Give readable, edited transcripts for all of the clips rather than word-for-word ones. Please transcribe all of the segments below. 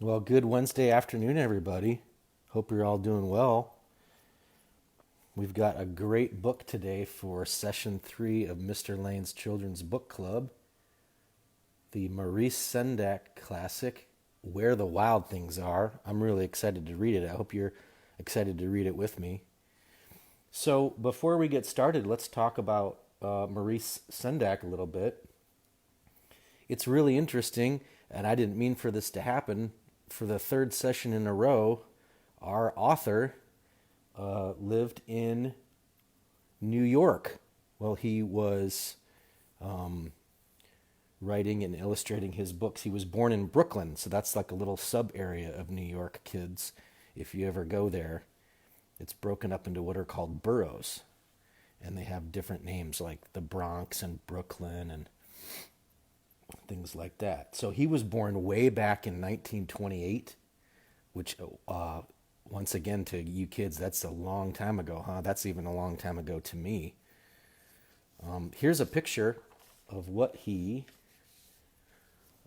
Well, good Wednesday afternoon, everybody. Hope you're all doing well. We've got a great book today for session 3 of Mr. Layne's Children's Book Club, the Maurice Sendak classic, Where the Wild Things Are. I'm really excited to read it. I hope you're excited to read it with me. So, before we get started, let's talk about Maurice Sendak a little bit. It's really interesting, and I didn't mean for this to happen. For the third session in a row, our author lived in New York. Well, he was writing and illustrating his books. He was born in Brooklyn, so that's like a little sub area of New York, kids. If you ever go there, it's broken up into what are called boroughs, and they have different names like the Bronx and Brooklyn and things like that. So he was born way back in 1928, which once again, to you kids, that's a long time ago, huh? That's even a long time ago to me. Here's a picture of what he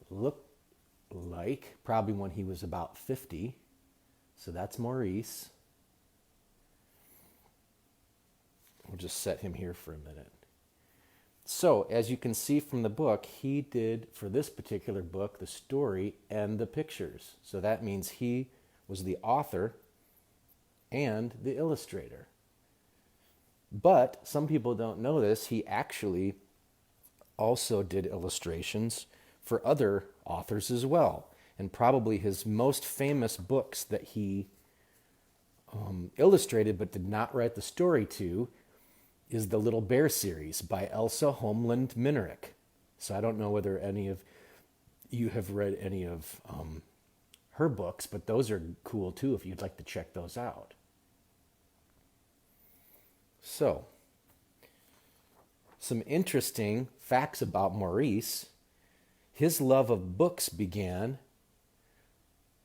looked like, probably when he was about 50. So that's Maurice. We'll just set him here for a minute. So, as you can see from the book, he did, for this particular book, the story and the pictures. So that means he was the author and the illustrator. But some people don't know this. He actually also did illustrations for other authors as well. And probably his most famous books that he illustrated but did not write the story to is the Little Bear series by Elsa Homeland Minerick. So I don't know whether any of you have read any of her books, but those are cool too if you'd like to check those out. So, some interesting facts about Maurice. His love of books began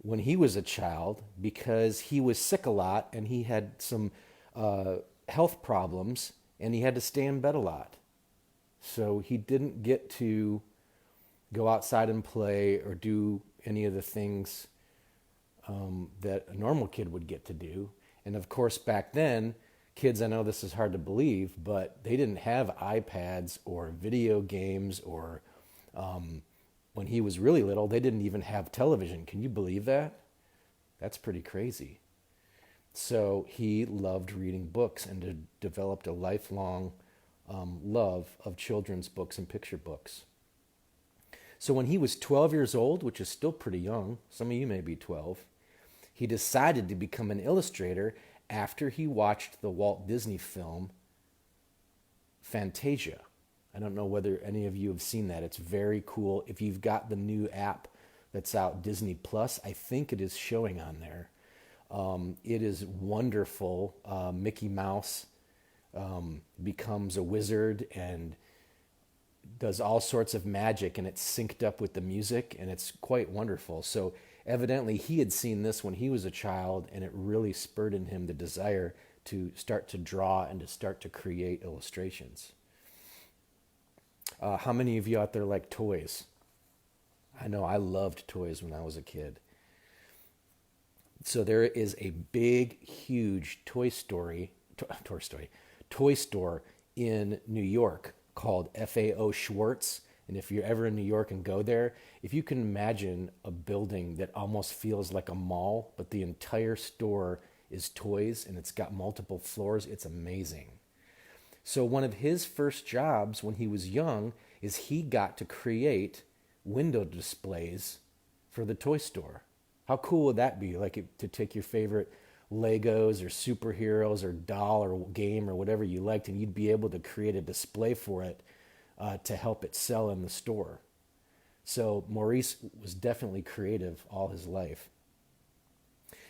when he was a child because he was sick a lot and he had some health problems and he had to stay in bed a lot. So he didn't get to go outside and play or do any of the things that a normal kid would get to do. And of course, back then, kids, I know this is hard to believe, but they didn't have iPads or video games or when he was really little, they didn't even have television. Can you believe that? That's pretty crazy. So he loved reading books and developed a lifelong love of children's books and picture books. So when he was 12 years old, which is still pretty young, some of you may be 12, he decided to become an illustrator after he watched the Walt Disney film Fantasia. I don't know whether any of you have seen that. It's very cool. If you've got the new app that's out, Disney Plus, I think it is showing on there. It is wonderful. Mickey Mouse becomes a wizard and does all sorts of magic, and it's synced up with the music, and it's quite wonderful. So evidently he had seen this when he was a child, and it really spurred in him the desire to start to draw and to start to create illustrations. How many of you out there like toys? I know I loved toys when I was a kid. So there is a big, huge toy store in New York called FAO Schwartz. And if you're ever in New York and go there, if you can imagine a building that almost feels like a mall, but the entire store is toys and it's got multiple floors, it's amazing. So one of his first jobs when he was young is he got to create window displays for the toy store. How cool would that be? Like to take your favorite Legos or superheroes or doll or game or whatever you liked, and you'd be able to create a display for it to help it sell in the store. So Maurice was definitely creative all his life.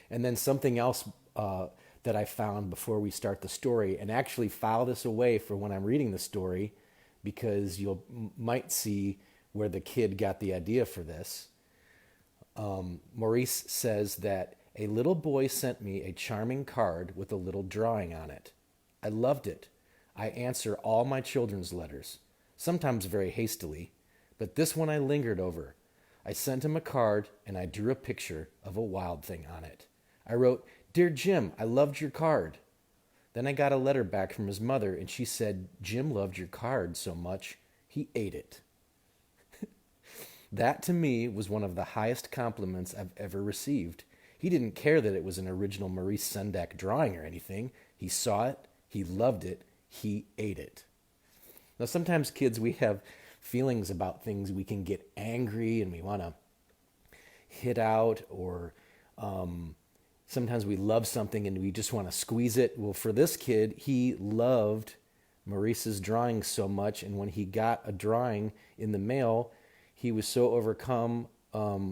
And then something else that I found before we start the story, and actually file this away for when I'm reading the story, because you might see where the kid got the idea for this. Maurice says that a little boy sent me a charming card with a little drawing on it. I loved it. I answer all my children's letters, sometimes very hastily, but this one I lingered over. I sent him a card and I drew a picture of a wild thing on it. I wrote, "Dear Jim, I loved your card." Then I got a letter back from his mother and she said, "Jim loved your card so much, he ate it." That to me was one of the highest compliments I've ever received. He didn't care that it was an original Maurice Sendak drawing or anything. He saw it, he loved it, he ate it. Now, sometimes kids, we have feelings about things. We can get angry and we want to hit out, or sometimes we love something and we just want to squeeze it. Well, for this kid, he loved Maurice's drawing so much, and when he got a drawing in the mail, he was so overcome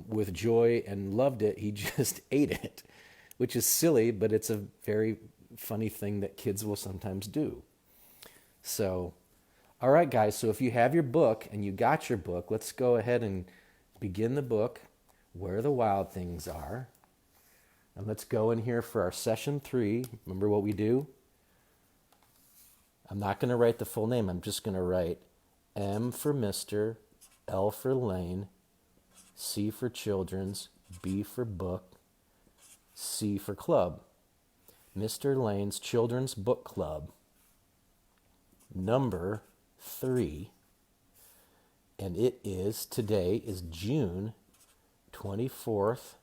with joy and loved it, he just ate it, which is silly, but it's a very funny thing that kids will sometimes do. So, all right, guys, so if you have your book and you got your book, let's go ahead and begin the book, Where the Wild Things Are. And let's go in here for our session 3. Remember what we do? I'm not going to write the full name. I'm just going to write M for Mr., L for Layne, C for Children's, B for Book, C for Club. Mr. Layne's Children's Book Club, number 3. And today is June 24th.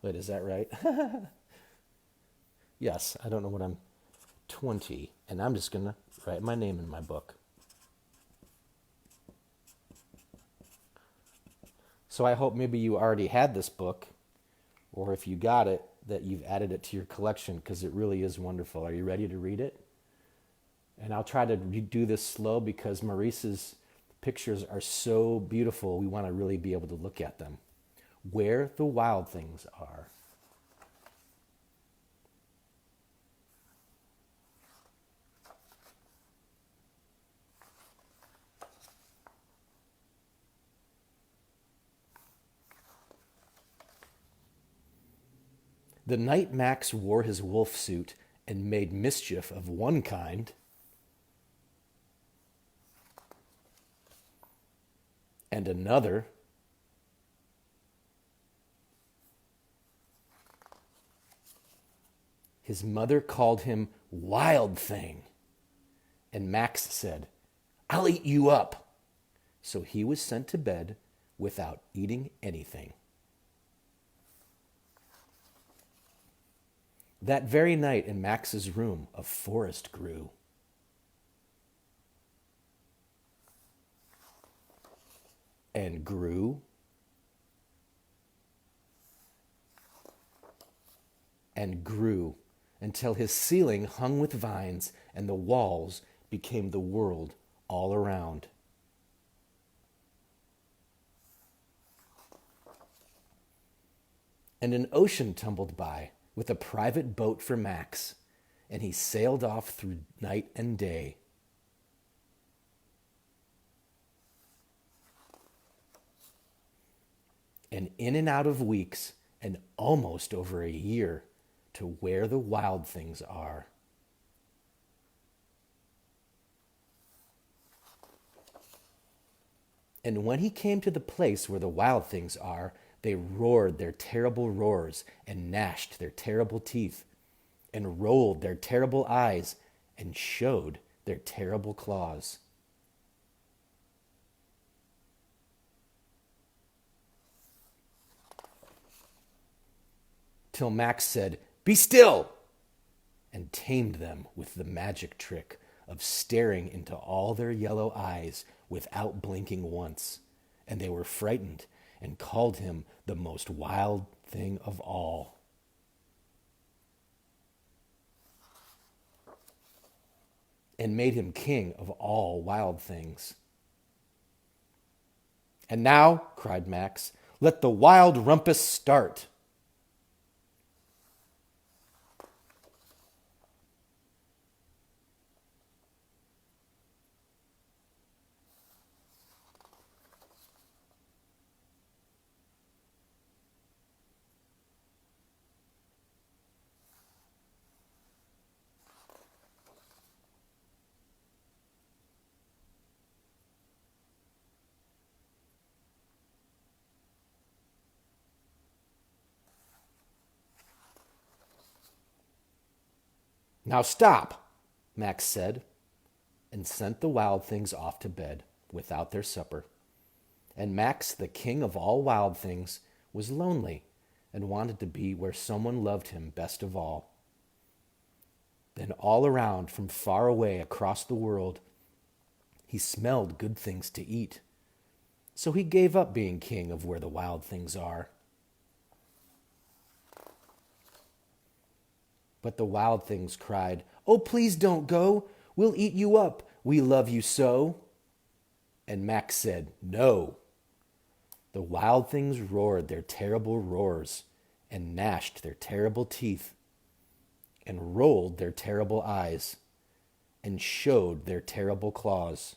Wait, is that right? Yes, I don't know what 20. And I'm just going to write my name in my book. So I hope maybe you already had this book, or if you got it, that you've added it to your collection, because it really is wonderful. Are you ready to read it? And I'll try to do this slow because Maurice's pictures are so beautiful. We want to really be able to look at them. Where the Wild Things Are. The night Max wore his wolf suit and made mischief of one kind, and another, his mother called him Wild Thing, and Max said, "I'll eat you up." So he was sent to bed without eating anything. That very night in Max's room, a forest grew. And grew. And grew until his ceiling hung with vines and the walls became the world all around. And an ocean tumbled by with a private boat for Max, and he sailed off through night and day. And in and out of weeks, and almost over a year, to where the wild things are. And when he came to the place where the wild things are, they roared their terrible roars and gnashed their terrible teeth and rolled their terrible eyes and showed their terrible claws. Till Max said, "Be still!" and tamed them with the magic trick of staring into all their yellow eyes without blinking once, and they were frightened and called him the most wild thing of all. And made him king of all wild things. "And now," cried Max, "let the wild rumpus start." "Now stop," Max said, and sent the wild things off to bed without their supper. And Max, the king of all wild things, was lonely and wanted to be where someone loved him best of all. Then all around, from far away across the world, he smelled good things to eat. So he gave up being king of where the wild things are. But the wild things cried, "Oh, please don't go. We'll eat you up. We love you so." And Max said, "No." The wild things roared their terrible roars and gnashed their terrible teeth and rolled their terrible eyes and showed their terrible claws.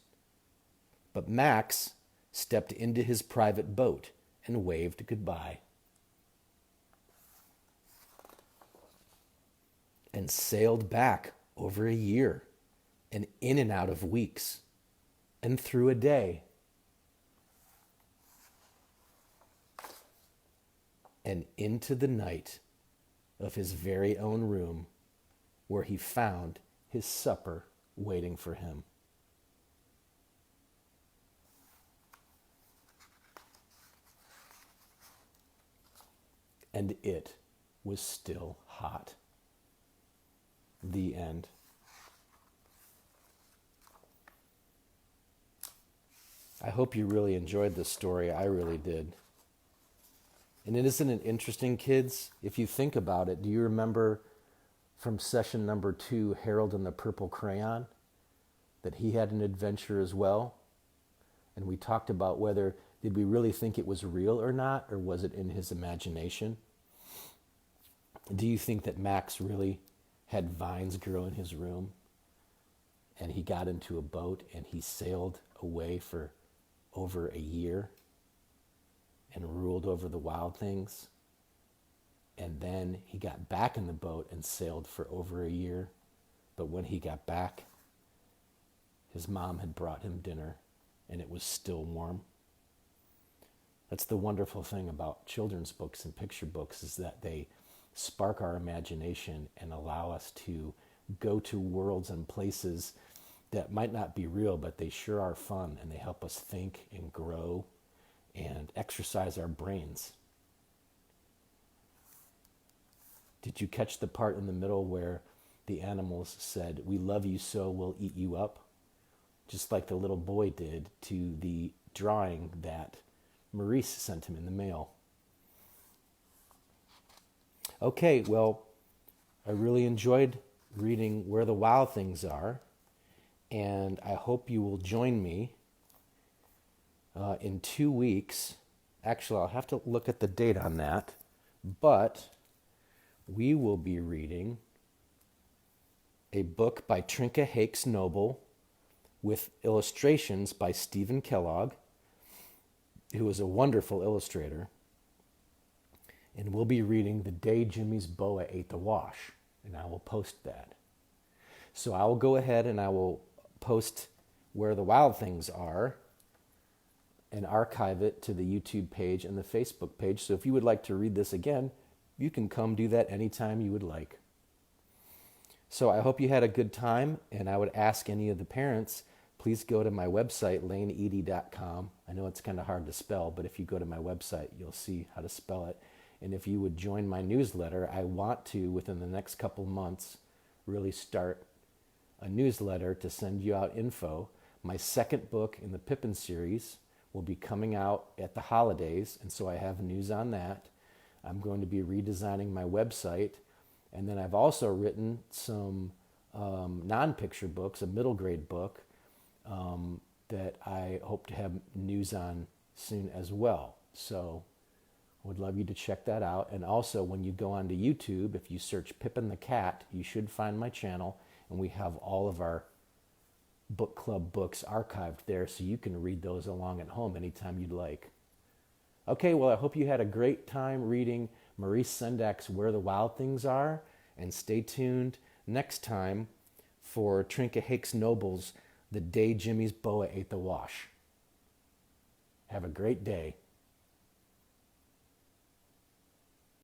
But Max stepped into his private boat and waved goodbye and sailed back over a year and in and out of weeks and through a day and into the night of his very own room, where he found his supper waiting for him. And it was still hot. The end. I hope you really enjoyed this story. I really did. And isn't it interesting, kids? If you think about it, do you remember from session number 2, Harold and the Purple Crayon, that he had an adventure as well? And we talked about whether, did we really think it was real or not, or was it in his imagination? Do you think that Max really had vines grow in his room, and he got into a boat and he sailed away for over a year and ruled over the wild things? And then he got back in the boat and sailed for over a year. But when he got back, his mom had brought him dinner and it was still warm. That's the wonderful thing about children's books and picture books, is that they spark our imagination and allow us to go to worlds and places that might not be real, but they sure are fun, and they help us think and grow and exercise our brains. Did you catch the part in the middle where the animals said, "We love you so we'll eat you up"? Just like the little boy did to the drawing that Maurice sent him in the mail. Okay, well, I really enjoyed reading Where the Wild Things Are, and I hope you will join me in 2 weeks. Actually, I'll have to look at the date on that, but we will be reading a book by Trinka Hakes Noble with illustrations by Stephen Kellogg, who is a wonderful illustrator. And we'll be reading The Day Jimmy's Boa Ate the Wash, and I will post that. So I will go ahead and I will post Where the Wild Things Are and archive it to the YouTube page and the Facebook page. So if you would like to read this again, you can come do that anytime you would like. So I hope you had a good time, and I would ask any of the parents, please go to my website, layneed.com. I know it's kind of hard to spell, but if you go to my website, you'll see how to spell it. And if you would join my newsletter, I want to, within the next couple months, really start a newsletter to send you out info. My second book in the Pippin series will be coming out at the holidays, and so I have news on that. I'm going to be redesigning my website, and then I've also written some non-picture books, a middle grade book that I hope to have news on soon as well. So I would love you to check that out. And also, when you go onto YouTube, if you search Pippin the Cat, you should find my channel, and we have all of our book club books archived there, so you can read those along at home anytime you'd like. Okay, well, I hope you had a great time reading Maurice Sendak's Where the Wild Things Are, and stay tuned next time for Trinka Hakes Noble's The Day Jimmy's Boa Ate the Wash. Have a great day.